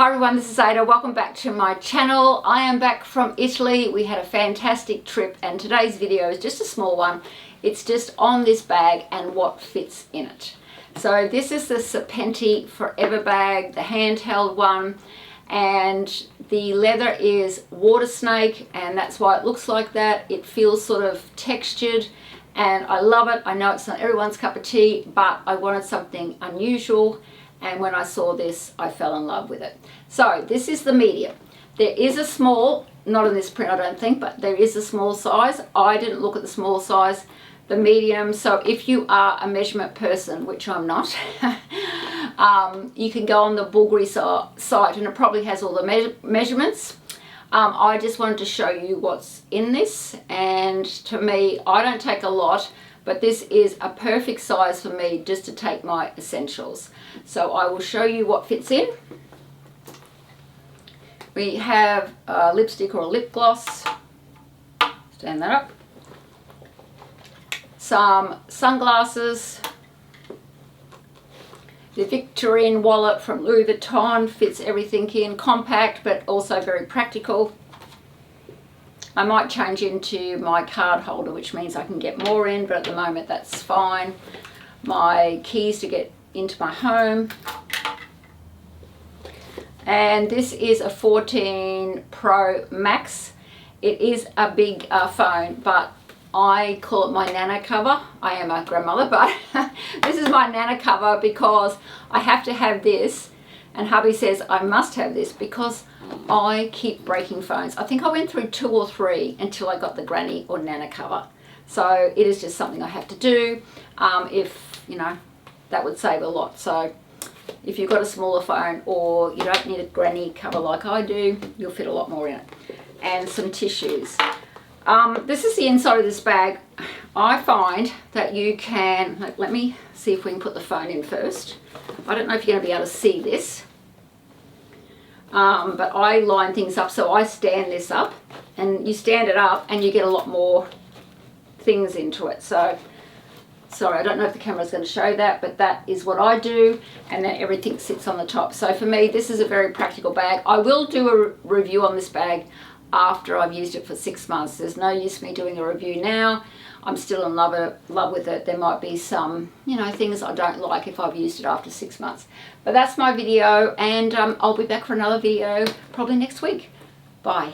Hi everyone, this is Ada. Welcome back to my channel. I am back from Italy. We had a fantastic trip and today's video is just a small one. It's just on this bag and what fits in it. So this is the Serpenti Forever bag, the handheld one, and the leather is water snake and that's why it looks like that. It feels sort of textured and I love it. I know it's not everyone's cup of tea, but I wanted something unusual. And when I saw this, I fell in love with it. So this is the medium. There is a small, not in this print I don't think, but there is a small size. I didn't look at the small size, the medium. So if you are a measurement person, which I'm not, you can go on the Bvlgari site and it probably has all the measurements. I just wanted to show you what's in this, and to me, I don't take a lot, but this is a perfect size for me just to take my essentials. So I will show you what fits in. We have a lipstick or a lip gloss, stand that up, some sunglasses, the Victorine wallet from Louis Vuitton, fits everything in, compact but also very practical. I might change into my card holder, which means I can get more in, but at the moment that's fine. My keys to get into my home. And this is a 14 Pro Max. It is a big phone, but I call it my nana cover. I am a grandmother, but this is my nana cover because I have to have this, and hubby says I must have this because I keep breaking phones. I think I went through 2 or 3 until I got the granny or nana cover. So it is just something I have to do. If, you know, that would save a lot. So if you've got a smaller phone or you don't need a granny cover like I do, you'll fit a lot more in it. And some tissues. This is the inside of this bag. I find that you can, let me see if we can put the phone in first. I don't know if you're going to be able to see this. But I line things up, so I stand this up, and you stand it up and you get a lot more things into it. So sorry, I don't know if the camera's going to show that, but that is what I do, and then everything sits on the top. So for me, this is a very practical bag. I will do a review on this bag after I've used it for 6 months. There's no use me doing a review now. I'm still in love with it. There might be some, you know, things I don't like if I've used it after 6 months. But that's my video, and I'll be back for another video probably next week. Bye.